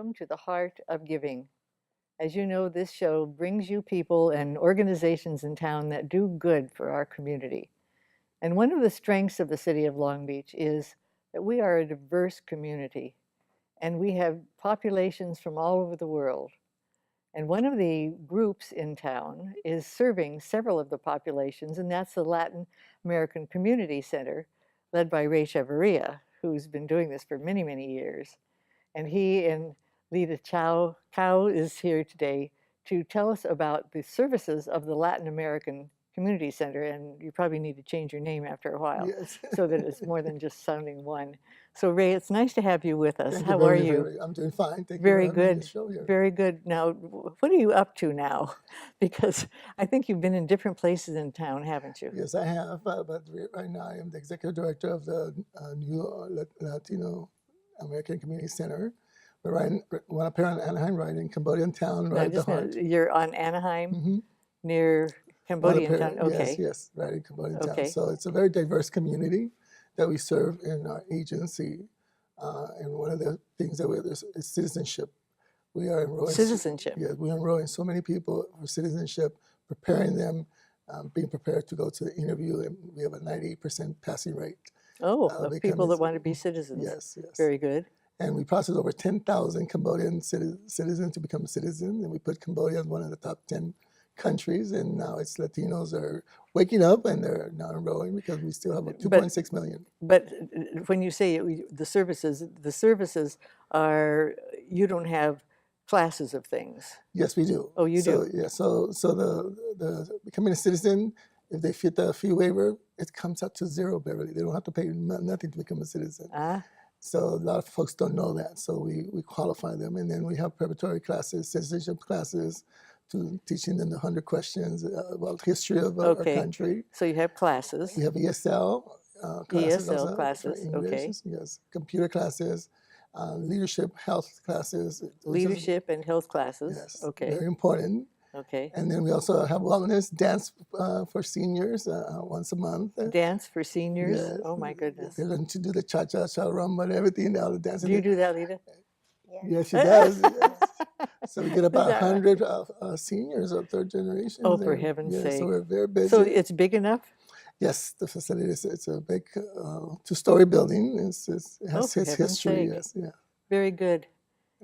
welcome to the Heart of Giving. As you know, this show brings you people and organizations in town that do good for our community. And one of the strengths of the city of Long Beach is that we are a diverse community, and we have populations from all over the world. And one of the groups in town is serving several of the populations, and that's the Latin American Community Center, led by Ray Chavarria, who's been doing this for many, many years. And he and Lita Cao is here today to tell us about the services of the Latin American Community Center. And you probably need to change your name after a while, Yes. so that it's more than just sounding one. So Ray, it's nice to have you with us. Thank How you are very, you? very, I'm doing fine. Thank Very you for having me on good. the show here. Very good. Now, what are you up to now? Because I think you've been in different places in town, haven't you? Yes, I have. But right now, I am the executive director of the new Latino American Community Center. We're one up here in Anaheim, right in Cambodian town, Now, right at the just now, heart. you're on Anaheim, Mm-hmm. near Cambodian town. Yes, Okay. yes, right in Cambodian town. Okay. So it's a very diverse community that we serve in our agency. And one of the things that we have is citizenship. We are enrolling. Citizenship. Yeah, we are enrolling so many people for citizenship, preparing them, being prepared to go to the interview, and we have a 98% passing rate. Oh, of people that want to be citizens. Yes, yes. Very good. And we process over 10,000 Cambodian citizens to become a citizen, and we put Cambodia as one of the top 10 countries, and now it's Latinos are waking up and they're now enrolling because we still have 2.6 million. But when you say the services are, you don't have classes of things. Yes, we do. Oh, you do? Yeah, so the becoming a citizen, if they fit the fee waiver, it comes out to zero, Beverly. They don't have to pay nothing to become a citizen. So a lot of folks don't know that. So we qualify them, and then we have preparatory classes, citizenship classes, to teaching them the 100 questions about history of our country. So you have classes. We have ESL classes. ESL classes, English, okay. Yes, computer classes, leadership, health classes. Leadership and health classes. Yes, okay. Very important. Okay. And then we also have wellness dance for seniors once a month. Dance for seniors? Yes. Oh my goodness. They learn to do the cha-cha-cha, rumba, and everything. All the dancing. Do you do that, Lita? Yes, she does. Yes. So we get about 100 seniors of third generation. Oh, for heaven's sake. So we're very busy. So it's big enough? Yes, the facility it's a big two-story building. It has its history. Yes, yeah. Very good.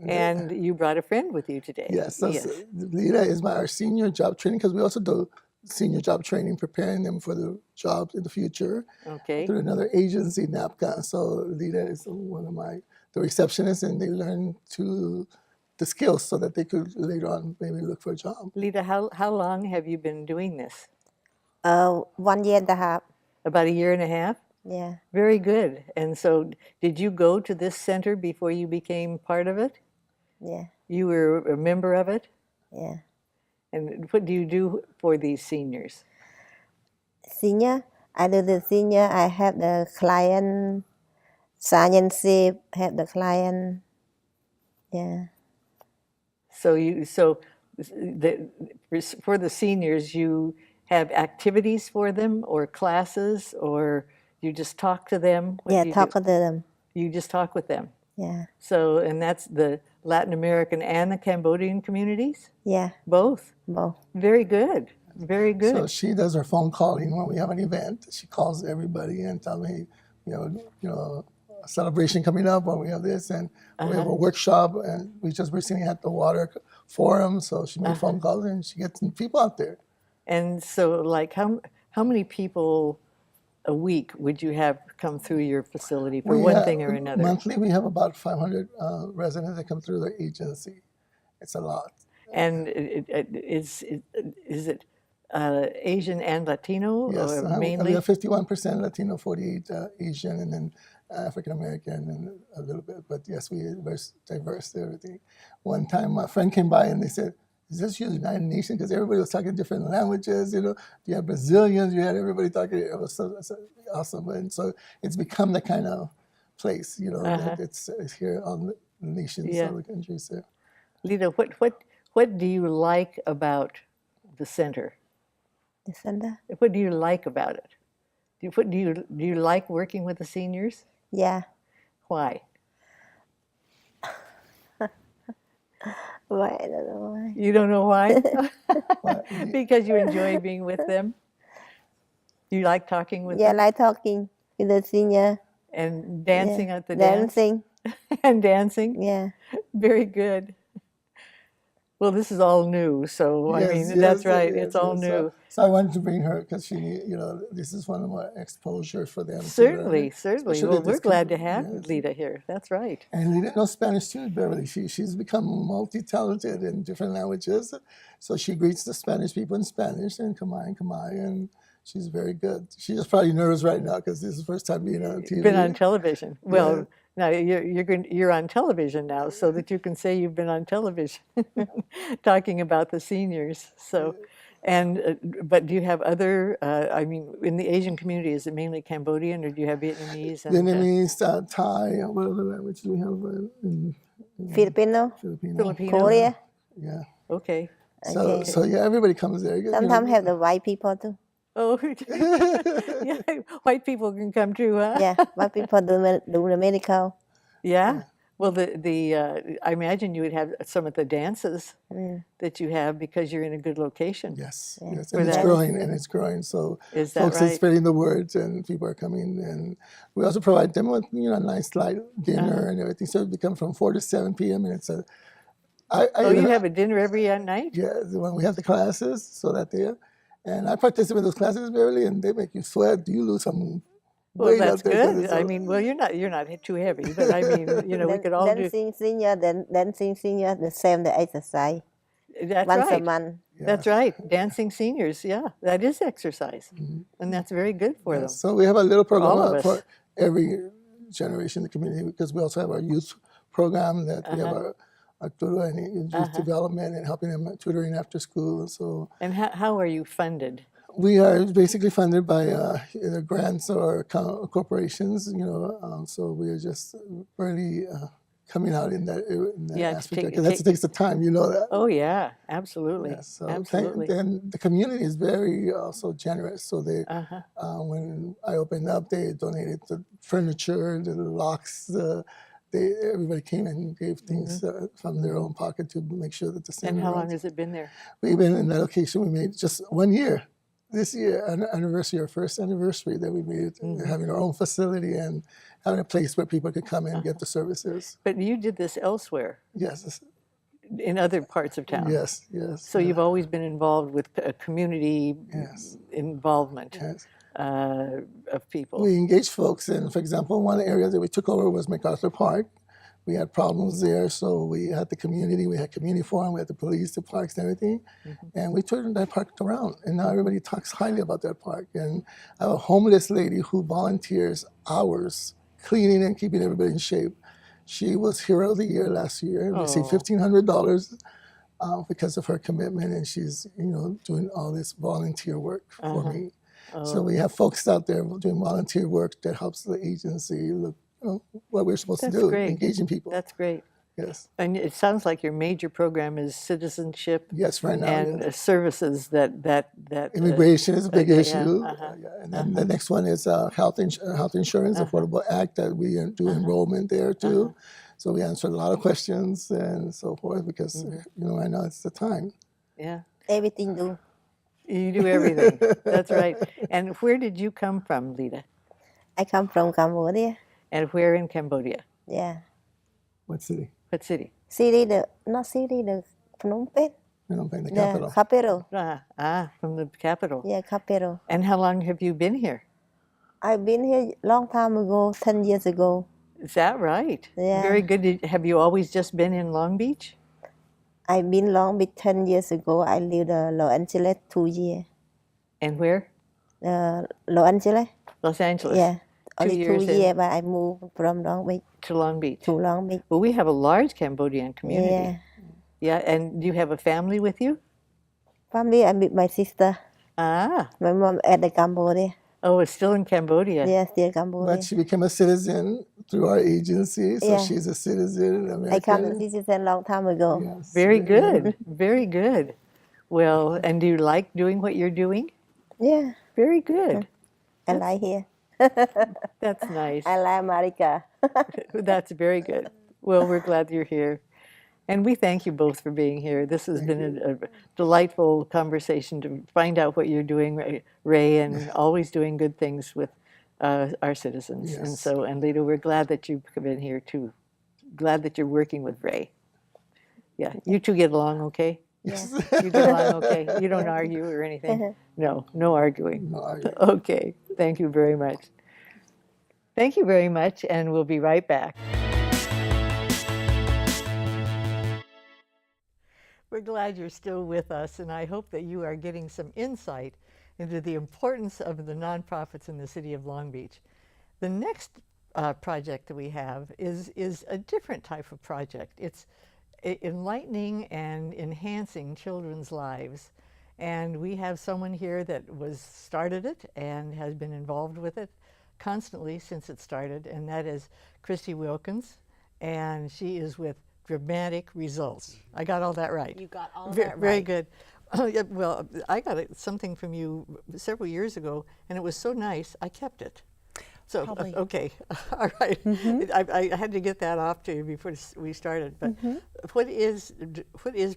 And you brought a friend with you today. Yes. So Lita is our senior job training, because we also do senior job training, preparing them for the jobs in the future. Okay. Through another agency, NAPCA. So Lita is one of the receptionists, and they learn the skills so that they could later on maybe look for a job. Lita, how long have you been doing this? 1 year and a half. About a year and a half? Yeah. Very good. And so did you go to this center before you became part of it? Yeah. You were a member of it? Yeah. And what do you do for these seniors? Senior, I do the senior. I have the client signership, have the client. Yeah. So for the seniors, you have activities for them, or classes, or you just talk to them? What do you talk to them. You just talk with them? Yeah. So, and that's the Latin American and the Cambodian communities? Yeah. Both? Both. Very good. Very good. So she does her phone calling when we have an event. She calls everybody and tells me, a celebration coming up, or we have this, and we have a workshop, and we just recently had the water forum, so she made phone calls and she gets people out there. And so, like, how many people a week would you have come through your facility for one thing or another? Monthly, we have about 500 residents that come through the agency. It's a lot. And is it Asian and Latino? Yes, or mainly? We have 51% Latino, 48 Asian, and then African American, and a little bit. But yes, we are very diverse. Everything. One time, my friend came by and they said, "Is this your United Nations?" Because everybody was talking different languages. You had Brazilians, you had everybody talking. It was so awesome, and so it's become the kind of place. That it's here on the nations, all the countries there. Lita, what do you like about the center? The center? What do you like about it? Do you like working with the seniors? Yeah. Why? Why? I don't know why. You don't know why? But Because you enjoy being with them? You like talking with Yeah, I them? like talking with the senior. And Yeah. dancing at the dance? Dancing. And dancing? Yeah. Very good. Well, this is all new, so I yes, mean, that's yes, right. yes, It's all yes. new. So I wanted to bring her because this is one of my exposure for them. Certainly, To certainly. especially Well, this we're glad to community, have yes. Lita here. That's right. And Lita knows Spanish too, Beverly. She's become multi-talented in different languages. So she greets the Spanish people in Spanish and Kamai, and she's very good. She's just probably nervous right now because this is the first time being on TV. Been on television. Well, now you're on television now, so that you can say you've been on television, talking about the seniors. So, and but do you have other? I mean, in the Asian community, is it mainly Cambodian, or do you have Vietnamese? And, Vietnamese, Thai, what other languages do we have in Filipino. Filipino? Filipino? Korea. Yeah. Okay. So, Okay. yeah, everybody comes there. Sometimes have the white people too. Oh, yeah. White people can come too, huh? Yeah, white people do the medical. Yeah. Well, I imagine you would have some of the dances that you have because you're in a good location. Yes, Yeah. yes, For and it's that. growing, and it's growing. So Is that folks are right? spreading the words, and people are coming. And we also provide them with a nice light dinner and everything. So it becomes from 4 to 7 p.m. and it's Oh, you have a dinner every night? yeah, when we have the classes, so that and I participate in those classes, Beverly, and they make you sweat. You lose some Well, weight that's out there. 'cause good. it's I a- mean, well, you're not too heavy, but I mean, we could all do. Dancing senior, dancing senior, the same the exercise That's once a right. month. That's right. Dancing seniors, yeah, that is exercise, and that's very good for Yeah, them. so we have a little program All of us. for every generation in the community because we also have our youth program that we have our tutor and youth development and helping them tutoring after school. So And how are you funded? we are basically funded by either grants or corporations, so we are just really coming out in that Yeah, to aspect take- because that take- takes the time, that. Oh yeah, absolutely, Yeah, so absolutely. then the community is very also generous. So they, Uh-huh. when I opened up, they donated the furniture, the locks. Everybody came and gave things from their own pocket to make sure that the center And how long runs. has it been there? We've been in that location. We made just 1 year. This year, an anniversary, our first anniversary that we made, having our own facility and having a place where people could come and get the services. But you did this elsewhere, Yes, in other parts of town. yes. So you've always been involved with community Yes. involvement Yes. of people. We engaged folks, and for example, one area that we took over was MacArthur Park. We had problems there, so we had the community, we had community forum, we had the police, the parks, and everything, and we turned that park around. And now everybody talks highly about that park. And I have a homeless lady who volunteers hours cleaning and keeping everybody in shape. She was Hero of the Year last year and received Oh. $1,500 because of her commitment, and she's doing all this volunteer work for me. So we have folks out there doing volunteer work that helps the agency look, what we're supposed That's to do, great. engaging people. That's great. Yes, And it sounds like your major program is citizenship yes, right now. and yes. services that Immigration is a big yeah, issue. And then the next one is health insurance, Affordable Act, that we do enrollment there too. So we answered a lot of questions and so forth because, right now it's the time. yeah. Everything do. You do everything. That's right. And where did you come from, Lita? I come from Cambodia. And where in Cambodia? Yeah. What city? What city? Not city, the Phnom Penh. The The capital. capital. From the capital. Yeah, capital. And how long have you been here? I've been here long time ago, 10 years ago. Is that right? Yeah. Very good. Have you always just been in Long Beach? I've been Long Beach 10 years ago. I lived in Los Angeles 2 years. And where? Los Angeles? Los Angeles. Yeah. 2 Only years 2 in- years, but I moved from Long Beach To Long Beach. to Long Beach. Well, we have a large Cambodian community. Yeah. Yeah. And do you have a family with you? Family, I meet my sister. Ah. My mom at the Cambodia. Oh, it's still in Cambodia. Yeah, still Cambodia. But she became a citizen through our agency, so Yeah. she's a citizen, American. I come to citizen long time ago. Yes. Very good. Very good. Well, and do you like doing what you're doing? Yeah, Very good. I like here. That's nice. I like America. That's very good. Well, we're glad you're here. And we thank you both for being here. This has been a delightful conversation to find out what you're doing, Ray, and always doing good things with our citizens. And Yes. so, and Lita, we're glad that you've come in here too. Glad that you're working with Ray. Yeah, you two get along okay? Yes. You get along okay? You don't argue or anything? No, no arguing. No arguing. Okay, thank you very much. Thank you very much, and we'll be right back. We're glad you're still with us, and I hope that you are getting some insight into the importance of the nonprofits in the city of Long Beach. The next project that we have is a different type of project. It's enlightening and enhancing children's lives. And we have someone here that started it and has been involved with it constantly since it started, and that is Christy Wilkins, and she is with Dramatic Results. I got all that right. You got all that right. Very good. Yeah, well, I got something from you several years ago, and it was so nice, I kept it. So, Probably. okay, all right. I had to get that off to you before we started. But what is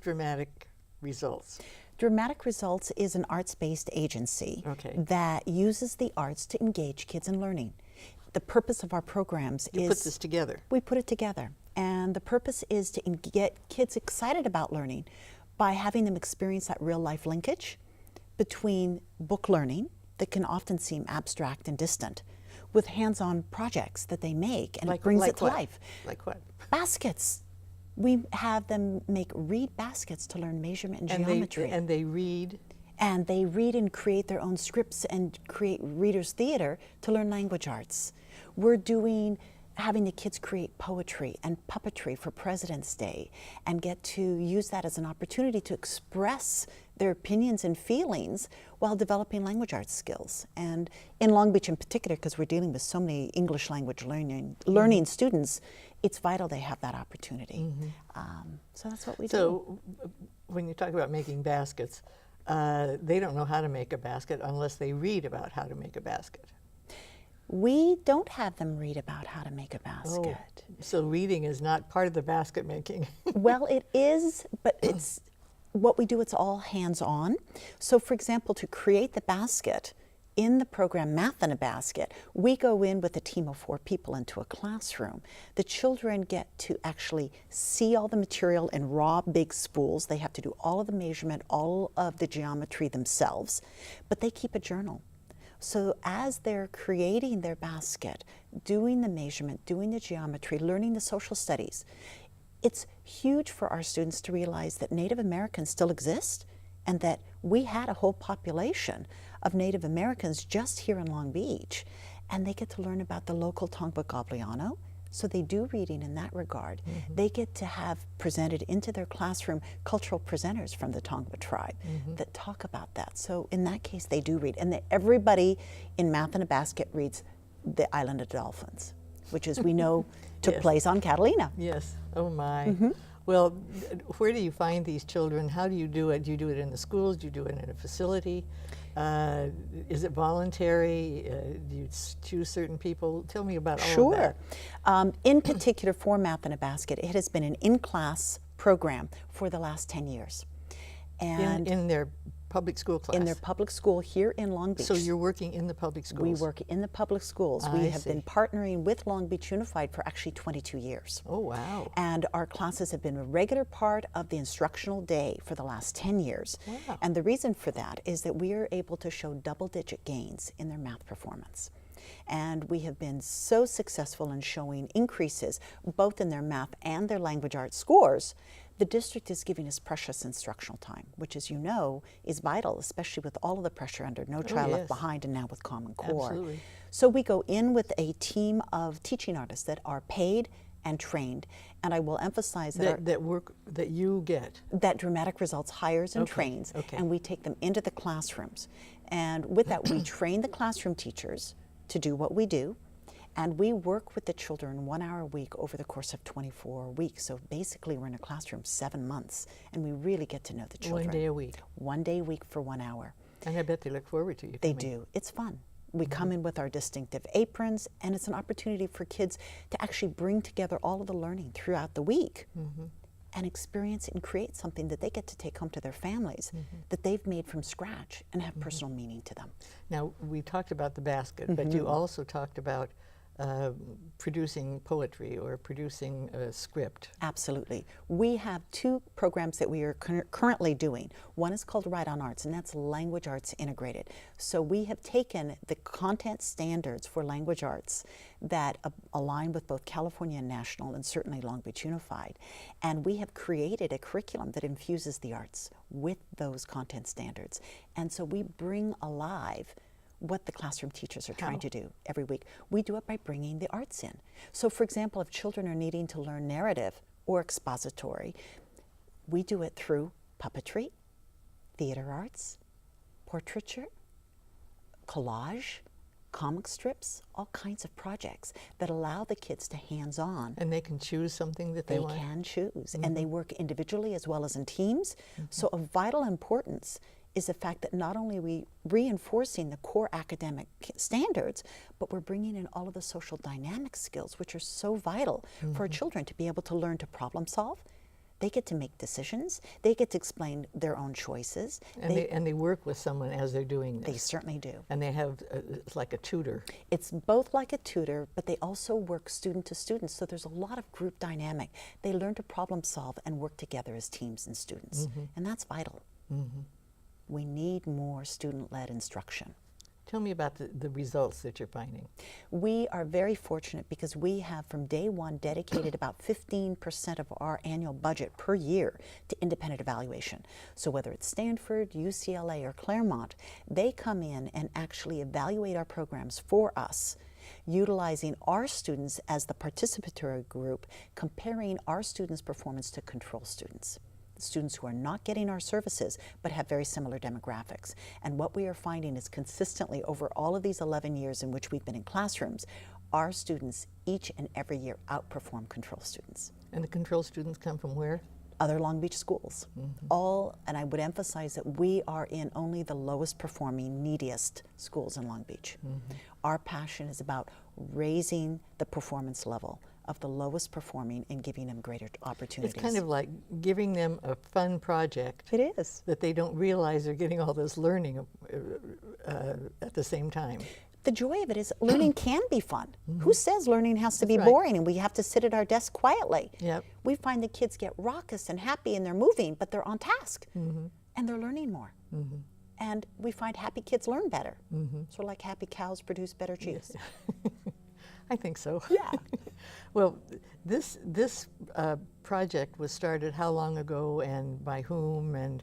Dramatic Results? Dramatic Results is an arts-based agency Okay. that uses the arts to engage kids in learning. The purpose of our programs You is put this together. we put it together, and the purpose is to get kids excited about learning by having them experience that real-life linkage between book learning that can often seem abstract and distant with hands-on projects that they make, and it brings it to what? life. Like what? Baskets. We have them make reed baskets to learn measurement and geometry. And they read. And they read and create their own scripts and create readers' theater to learn language arts. We're having the kids create poetry and puppetry for President's Day and get to use that as an opportunity to express their opinions and feelings while developing language arts skills. And in Long Beach in particular, because we're dealing with so many English language learning students, it's vital they have that opportunity. So that's what we do. So when you talk about making baskets, they don't know how to make a basket unless they read about how to make a basket. We don't have them read about how to make a basket. So reading is not part of the basket making. Well, it is, but it's what we do, it's all hands-on. So for example, to create the basket, in the program Math in a Basket, we go in with a team of 4 people into a classroom. The children get to actually see all the material in raw big spools. They have to do all of the measurement, all of the geometry themselves, but they keep a journal. So as they're creating their basket, doing the measurement, doing the geometry, learning the social studies, it's huge for our students to realize that Native Americans still exist and that we had a whole population of Native Americans just here in Long Beach. And they get to learn about the local Tongva Gagliano, so they do reading in that regard. They get to have presented into their classroom cultural presenters from the Tongva tribe that talk about that. So in that case, they do read. And everybody in Math in a Basket reads The Island of Dolphins, which, as we know, took place on Catalina. Yes. Oh my. Well, where do you find these children? How do you do it? Do you do it in the schools? Do you do it in a facility? Is it voluntary? Do you choose certain people? Tell me about all of that. Sure. In particular, for Math in a Basket, it has been an in-class program for the last 10 years. And In their public school class? in their public school here in Long Beach. So you're working in the public schools? We work in the public schools. I We have see. been partnering with Long Beach Unified for actually 22 years. Oh, wow. And our classes have been a regular part of the instructional day for the last 10 years. Wow. And the reason for that is that we are able to show double-digit gains in their math performance. And we have been so successful in showing increases both in their math and their language arts scores. The district is giving us precious instructional time, which, as you know, is vital, especially with all of the pressure under No Child yes. Left Behind and now with Common Core. Absolutely. So we go in with a team of teaching artists that are paid and trained, and I will emphasize that That you get. that Dramatic Results hires and Okay, trains, okay. and we take them into the classrooms. And with that, we train the classroom teachers to do what we do, and we work with the children 1 hour a week over the course of 24 weeks. So basically, we're in a classroom 7 months, and we really get to know the children. 1 day a week. 1 day a week for 1 hour. And I bet they look forward to you They coming. do. It's fun. We come in with our distinctive aprons, and it's an opportunity for kids to actually bring together all of the learning throughout the week and experience and create something that they get to take home to their families that they've made from scratch and have personal meaning to them. Now, we talked about the basket, but you also talked about producing poetry or producing a script. Absolutely. We have two programs that we are currently doing. One is called Right on Arts, and that's language arts integrated. So we have taken the content standards for language arts that align with both California and national, and certainly Long Beach Unified, and we have created a curriculum that infuses the arts with those content standards. And so we bring alive what the classroom teachers are trying to do every week. We do it by bringing the arts in. So for example, if children are needing to learn narrative or expository, we do it through puppetry, theater arts, portraiture, collage, comic strips, all kinds of projects that allow the kids to hands-on. And they can choose something that they want? They can choose, and they work individually as well as in teams. So of vital importance is the fact that not only are we reinforcing the core academic standards, but we're bringing in all of the social dynamic skills, which are so vital for our children to be able to learn to problem solve. They get to make decisions. They get to explain their own choices. And they work with someone as they're doing this. They certainly do. And they have, it's like a tutor. It's both like a tutor, but they also work student to student, so there's a lot of group dynamic. They learn to problem solve and work together as teams and students, and that's vital. We need more student-led instruction. Tell me about the results that you're finding. We are very fortunate because we have from day one dedicated about 15% of our annual budget per year to independent evaluation. So whether it's Stanford, UCLA, or Claremont, they come in and actually evaluate our programs for us, utilizing our students as the participatory group, comparing our students' performance to control students who are not getting our services but have very similar demographics. And what we are finding is consistently over all of these 11 years in which we've been in classrooms, our students each and every year outperform control students. And the control students come from where? Other Long Beach schools. All, and I would emphasize that we are in only the lowest performing, neediest schools in Long Beach. Our passion is about raising the performance level of the lowest performing and giving them greater opportunities. It's kind of like giving them a fun project. It is. That they don't realize they're getting all this learning at the same time. The joy of it is learning can be fun. Who says learning has to be right. boring and we have to sit at our desk quietly? Yep. We find the kids get raucous and happy and they're moving, but they're on task and they're learning more. And we find happy kids learn better. Sort of like happy cows produce better cheese. I think so. Yeah. Well, this project was started how long ago and by whom, and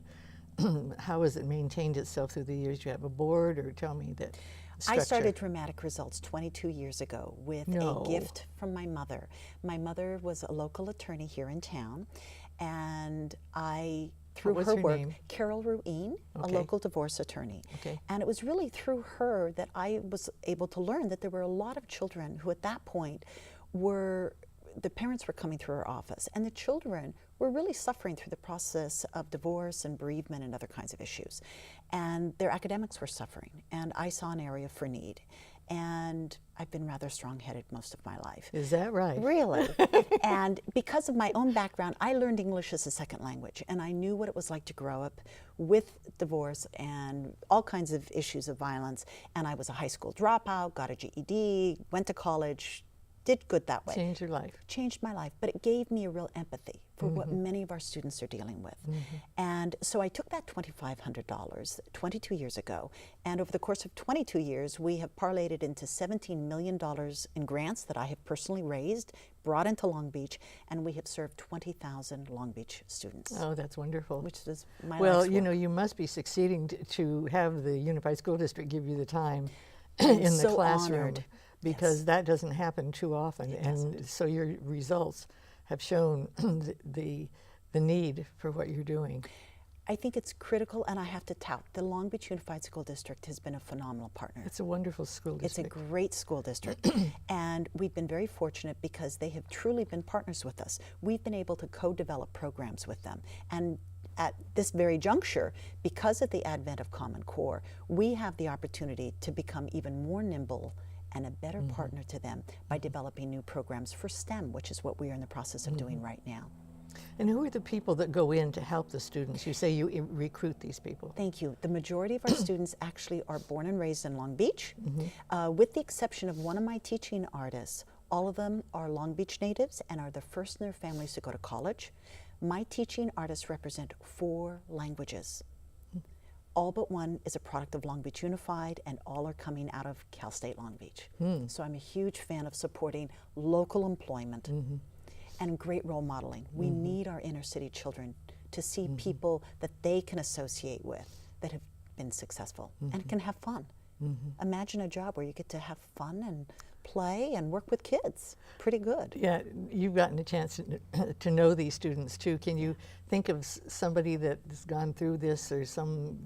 how has it maintained itself through the years? Do you have a board, or tell me that structure? I started Dramatic Results 22 years ago with a gift from my mother. My mother was a local attorney here in town, and I, through What was her her work, name? Carol Ruin, a Okay. local divorce attorney. Okay. And it was really through her that I was able to learn that there were a lot of children who at that point were, the parents were coming through our office, and the children were really suffering through the process of divorce and bereavement and other kinds of issues. And their academics were suffering, and I saw an area for need. And I've been rather strong-headed most of my life. Is that right? Really. And because of my own background, I learned English as a second language, and I knew what it was like to grow up with divorce and all kinds of issues of violence. And I was a high school dropout, got a GED, went to college, did good that way. Changed your life. Changed my life, but it gave me a real empathy for what many of our students are dealing with. And so I took that $2,500 22 years ago, and over the course of 22 years, we have parlayed it into $17 million in grants that I have personally raised, brought into Long Beach, and we have served 20,000 Long Beach students. Oh, that's wonderful. Which is my Well, life's you work. know, you must be succeeding to have the Unified School District give you the time I'm in the so classroom, honored. because Yes. that doesn't happen too often. It And so your results have shown the need for what you're doing. I think it's critical, and I have to tout, the Long Beach Unified School District has been a phenomenal partner. It's a wonderful school It's a district. great school district, and we've been very fortunate because they have truly been partners with us. We've been able to co-develop programs with them, and at this very juncture, because of the advent of Common Core, we have the opportunity to become even more nimble and a better partner to them by developing new programs for STEM, which is what we are in the process of doing right now. And who are the people that go in to help the students? You say you recruit these people. Thank you. The majority of our students actually are born and raised in Long Beach, with the exception of one of my teaching artists. All of them are Long Beach natives and are the first in their families to go to college. My teaching artists represent 4 languages. All but one is a product of Long Beach Unified, and all are coming out of Cal State Long Beach. So I'm a huge fan of supporting local employment and great role modeling. We need our inner city children to see people that they can associate with that have been successful and can have fun. Imagine a job where you get to have fun and play and work with kids. Pretty good. Yeah, you've gotten a chance to know these students too. Can you think of somebody that has gone through this, or some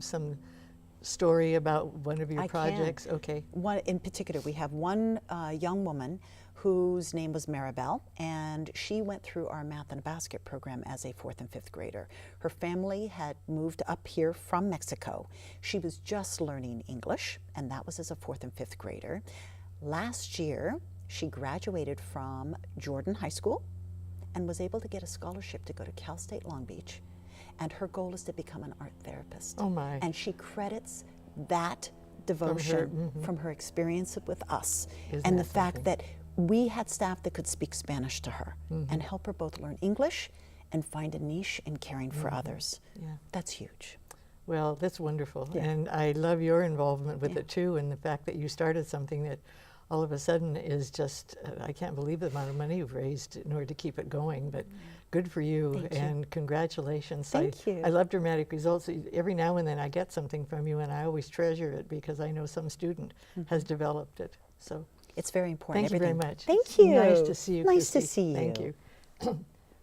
story about one of your I projects? can. Okay. One in particular, we have one young woman whose name was Maribel, and she went through our Math in a Basket program as a 4th and 5th grader. Her family had moved up here from Mexico. She was just learning English, and that was as a 4th and 5th grader. Last year, she graduated from Jordan High School and was able to get a scholarship to go to Cal State Long Beach. And her goal is to become an art therapist. Oh my. And she credits that devotion from her experience with us, Isn't and the that fact something? that we had staff that could speak Spanish to her and help her both learn English and find a niche in caring for others. Yeah. That's huge. Well, that's wonderful. Yeah. And I love your involvement with Yeah. it too, and the fact that you started something that all of a sudden is just, I can't believe the amount of money you've raised in order to keep it going, but good for you, Thank you. and congratulations. Thank you. I love Dramatic Results. Every now and then I get something from you, and I always treasure it because I know some student has developed it. So It's very important. thank you very Everything- much. Thank It's you. Nice to see you, Nice to Christy. see you. Thank you.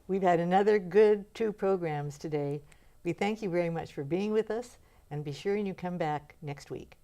We've had another good 2 programs today. We thank you very much for being with us, and be sure and you come back next week.